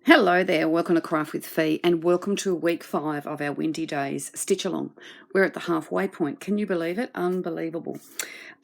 Hello there, welcome to Craft with Fee and welcome to week 5 of our Windy Days Stitch Along. We're at the halfway point. Can you believe it? Unbelievable.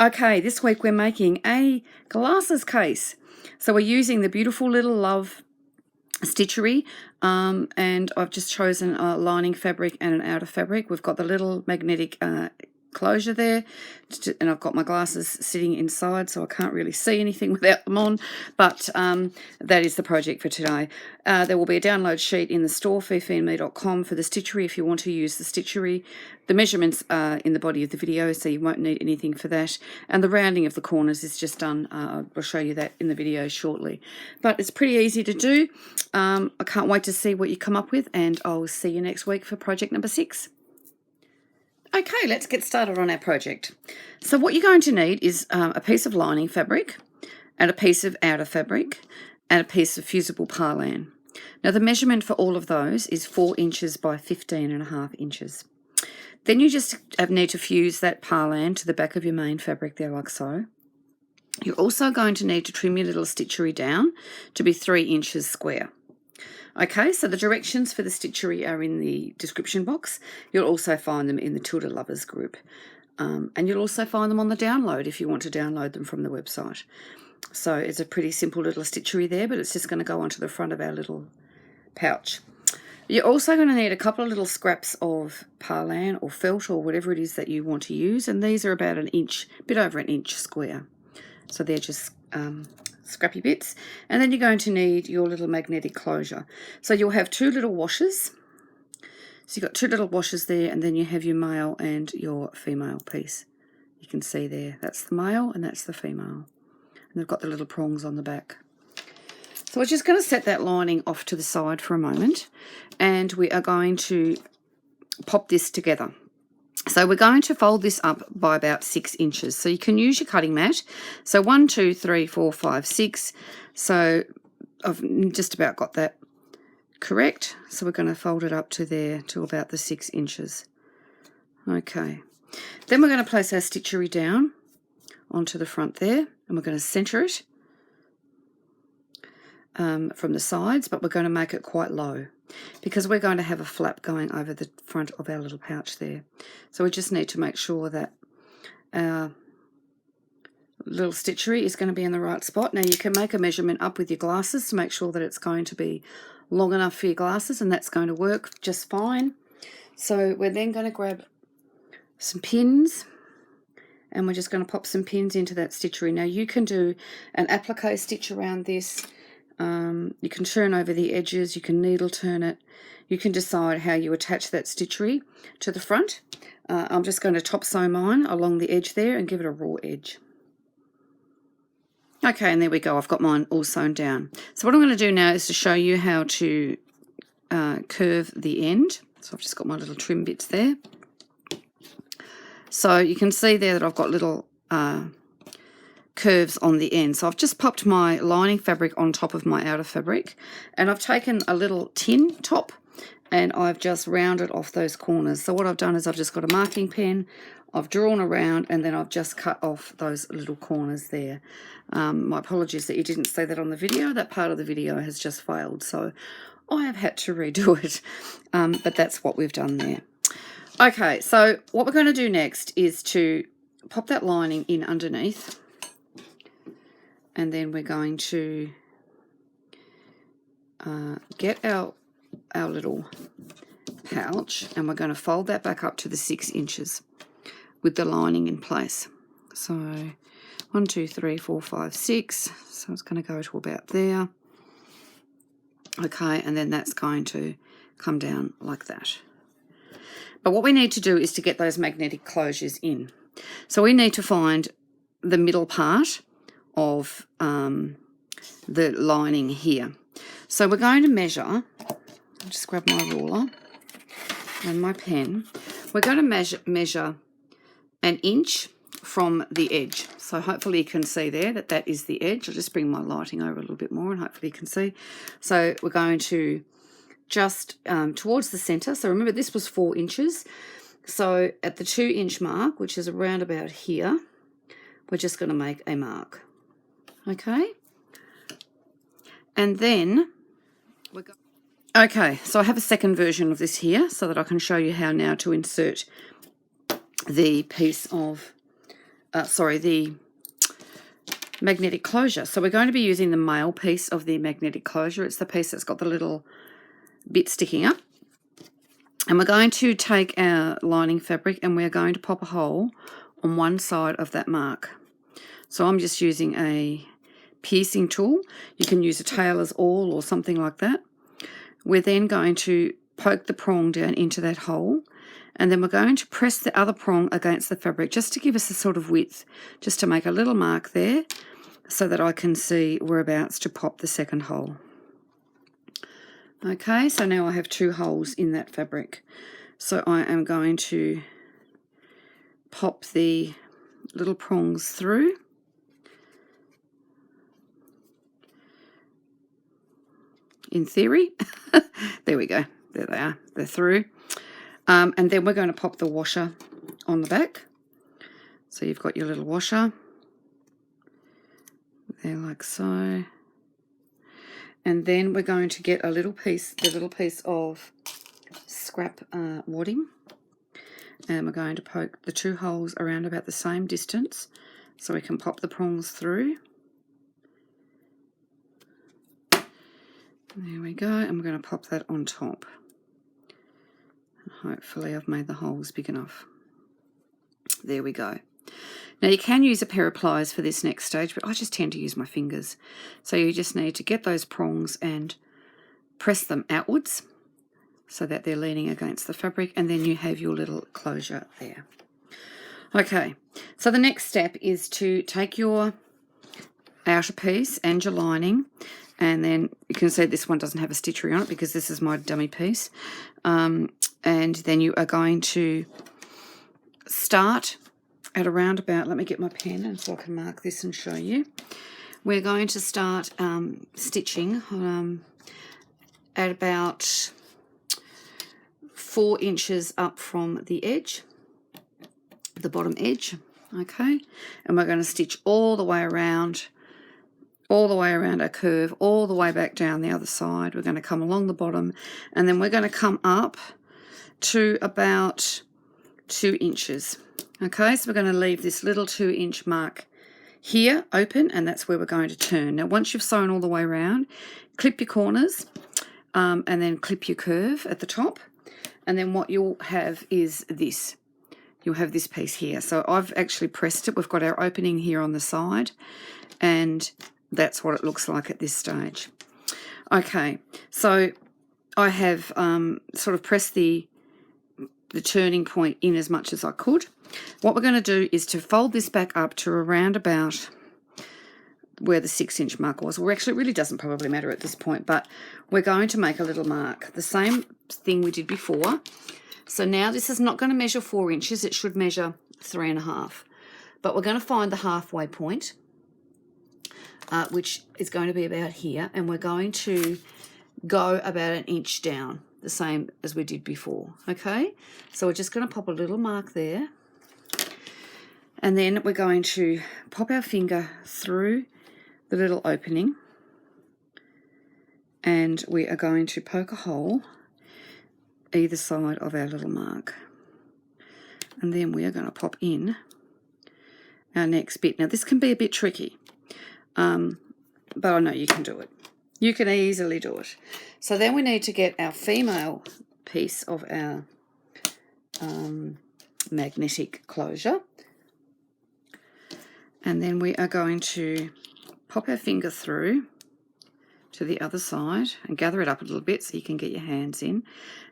Okay, this week we're making a glasses case. So we're using the beautiful little Love stitchery and I've just chosen a lining fabric and an outer fabric. We've got the little magnetic closure there, and I've got my glasses sitting inside so I can't really see anything without them on, but that is the project for today. There will be a download sheet in the store, feefeandme.com, for the stitchery if you want to use the stitchery. The measurements are in the body of the video, so you won't need anything for that, and the rounding of the corners is just done. I'll show you that in the video shortly, but it's pretty easy to do. I can't wait to see what you come up with, and I'll see you next week for project number 6. Okay, let's get started on our project. So what you're going to need is a piece of lining fabric and a piece of outer fabric and a piece of fusible parlan. Now the measurement for all of those is 4 inches by 15.5 inches. Then you just need to fuse that parlan to the back of your main fabric there, like so. You're also going to need to trim your little stitchery down to be 3 inches square. Okay, so the directions for the stitchery are in the description box. You'll also find them in the TILDA Lovers group. And you'll also find them on the download if you want to download them from the website. So it's a pretty simple little stitchery there, but it's just going to go onto the front of our little pouch. You're also going to need a couple of little scraps of parlan or felt or whatever it is that you want to use. And these are about an inch, a bit over an inch square. So they're just scrappy bits. And then you're going to need your little magnetic closure. So you'll have 2 little washers. So you've got 2 little washers there, and then you have your male and your female piece. You can see there, that's the male and that's the female. And they've got the little prongs on the back. So we're just going to set that lining off to the side for a moment, and we are going to pop this together. So we're going to fold this up by about 6 inches. So you can use your cutting mat. So 1, 2, 3, 4, 5, 6. So I've just about got that correct. So we're going to fold it up to there to about the 6 inches. Okay. Then we're going to place our stitchery down onto the front there, and we're going to center it from the sides, but we're going to make it quite low because we're going to have a flap going over the front of our little pouch there. So we just need to make sure that our little stitchery is going to be in the right spot. Now you can make a measurement up with your glasses to make sure that it's going to be long enough for your glasses, and that's going to work just fine. So we're then going to grab some pins, and we're just going to pop some pins into that stitchery. Now you can do an applique stitch around this. You can turn over the edges, you can needle turn it, you can decide how you attach that stitchery to the front. I'm just going to top sew mine along the edge there and give it a raw edge. Okay, and there we go, I've got mine all sewn down. So what I'm going to do now is to show you how to curve the end. So I've just got my little trim bits there. So you can see there that I've got little curves on the end. So I've just popped my lining fabric on top of my outer fabric, and I've taken a little tin top and I've just rounded off those corners. So what I've done is I've just got a marking pen, I've drawn around, and then I've just cut off those little corners there. My apologies that you didn't see that on the video. That part of the video has just failed, so I have had to redo it, but that's what we've done there. Okay, so what we're going to do next is to pop that lining in underneath, and then we're going to get our little pouch, and we're going to fold that back up to the 6 inches with the lining in place. So 1, 2, 3, 4, 5, 6. So it's going to go to about there. Okay, and then that's going to come down like that. But what we need to do is to get those magnetic closures in. So we need to find the middle part of the lining here. So we're going to measure, I'll just grab my ruler and my pen. We're going to measure an inch from the edge. So hopefully you can see there that that is the edge. I'll just bring my lighting over a little bit more and hopefully you can see. So we're going to just towards the center. So remember, this was 4 inches. So at the 2 inch mark, which is around about here, we're just going to make a mark. Okay. And then Okay, so I have a second version of this here so that I can show you how now to insert the piece of, the magnetic closure. So we're going to be using the male piece of the magnetic closure. It's the piece that's got the little bit sticking up. And we're going to take our lining fabric and we're going to pop a hole on one side of that mark. So I'm just using a piercing tool. You can use a tailor's awl or something like that. We're then going to poke the prong down into that hole, and then we're going to press the other prong against the fabric just to give us a sort of width, just to make a little mark there so that I can see whereabouts to pop the second hole. Okay, so now I have 2 holes in that fabric. So I am going to pop the little prongs through. In theory. There we go. There they are. They're through. And then we're going to pop the washer on the back. So you've got your little washer. There, like so. And then we're going to get a little piece, the little piece of scrap wadding. And we're going to poke the 2 holes around about the same distance so we can pop the prongs through. There we go, and we're going to pop that on top. Hopefully I've made the holes big enough. There we go. Now you can use a pair of pliers for this next stage, but I just tend to use my fingers. So you just need to get those prongs and press them outwards so that they're leaning against the fabric, and then you have your little closure there. Okay, so the next step is to take your outer piece and your lining, and then you can see this one doesn't have a stitchery on it because this is my dummy piece, and then you are going to start at around about, let me get my pen and so I can mark this and show you. We're going to start stitching at about 4 inches up from the edge, the bottom edge, okay, and we're going to stitch all the way around our curve, all the way back down the other side. We're going to come along the bottom, and then we're going to come up to about 2 inches. Okay, so we're going to leave this little 2-inch mark here open, and that's where we're going to turn. Now once you've sewn all the way around, clip your corners and then clip your curve at the top, and then what you'll have is this. You'll have this piece here. So I've actually pressed it. We've got our opening here on the side, and that's what it looks like at this stage. Okay, so I have sort of pressed the turning point in as much as I could. What we're going to do is to fold this back up to around about where the 6-inch mark was. Well, actually, it really doesn't probably matter at this point, but we're going to make a little mark. The same thing we did before. So now this is not going to measure 4 inches. It should measure 3.5. But we're going to find the halfway point, which is going to be about here, and we're going to go about 1 inch down, the same as we did before. Okay, so we're just going to pop a little mark there, and then we're going to pop our finger through the little opening, and we are going to poke a hole either side of our little mark, and then we are going to pop in our next bit. Now this can be a bit tricky, but I know you can do it. You can easily do it. So then we need to get our female piece of our magnetic closure, and then we are going to pop our finger through to the other side and gather it up a little bit so you can get your hands in.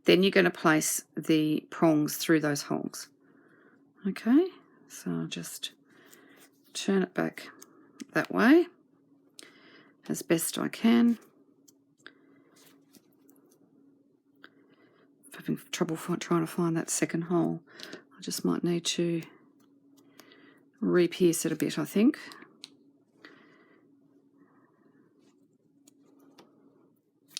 Then you're going to place the prongs through those holes. Okay, so I'll just turn it back that way as best I can. If I'm having trouble trying to find that second hole, I just might need to re-pierce it a bit, I think.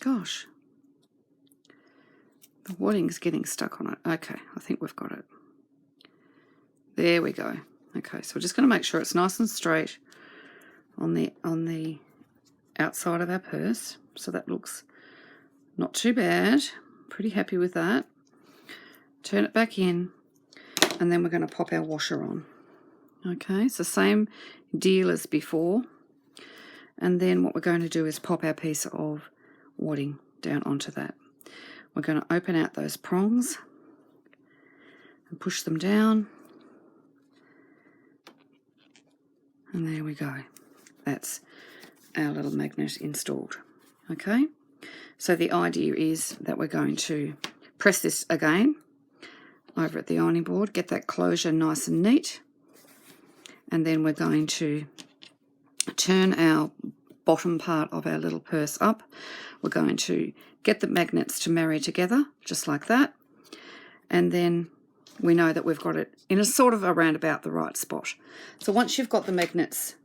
Gosh, the wadding's getting stuck on it. Okay, I think we've got it. There we go. Okay, so we're just going to make sure it's nice and straight on the outside of our purse, so that looks Not too bad. Pretty happy with that. Turn it back in, and then we're going to pop our washer on. Okay, so same deal as before. And then what we're going to do is pop our piece of wadding down onto that. We're going to open out those prongs and push them down. And there we go. That's our little magnet installed. Okay, so the idea is that we're going to press this again over at the ironing board, get that closure nice and neat, and then we're going to turn our bottom part of our little purse up. We're going to get the magnets to marry together, just like that, and then we know that we've got it in a sort of around about the right spot. So once you've got the magnets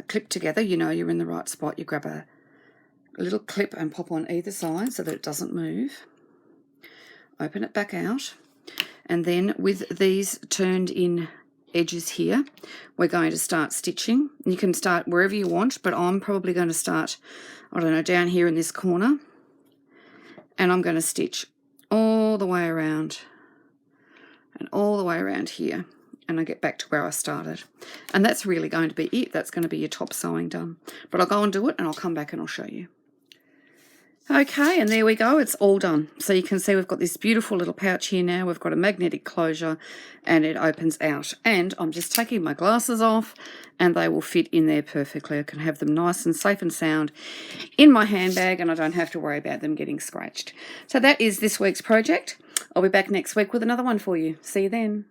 clipped together, you know you're in the right spot. You grab a little clip and pop on either side so that it doesn't move. Open it back out, and then with these turned in edges here, we're going to start stitching. You can start wherever you want, but I'm probably going to start, I don't know, down here in this corner, and I'm going to stitch all the way around and all the way around here, and I get back to where I started. And that's really going to be it. That's going to be your top sewing done. But I'll go and do it, and I'll come back and I'll show you. Okay, and there we go, it's all done. So you can see we've got this beautiful little pouch here now. We've got a magnetic closure, and it opens out. And I'm just taking my glasses off, and they will fit in there perfectly. I can have them nice and safe and sound in my handbag, and I don't have to worry about them getting scratched. So that is this week's project. I'll be back next week with another one for you. See you then.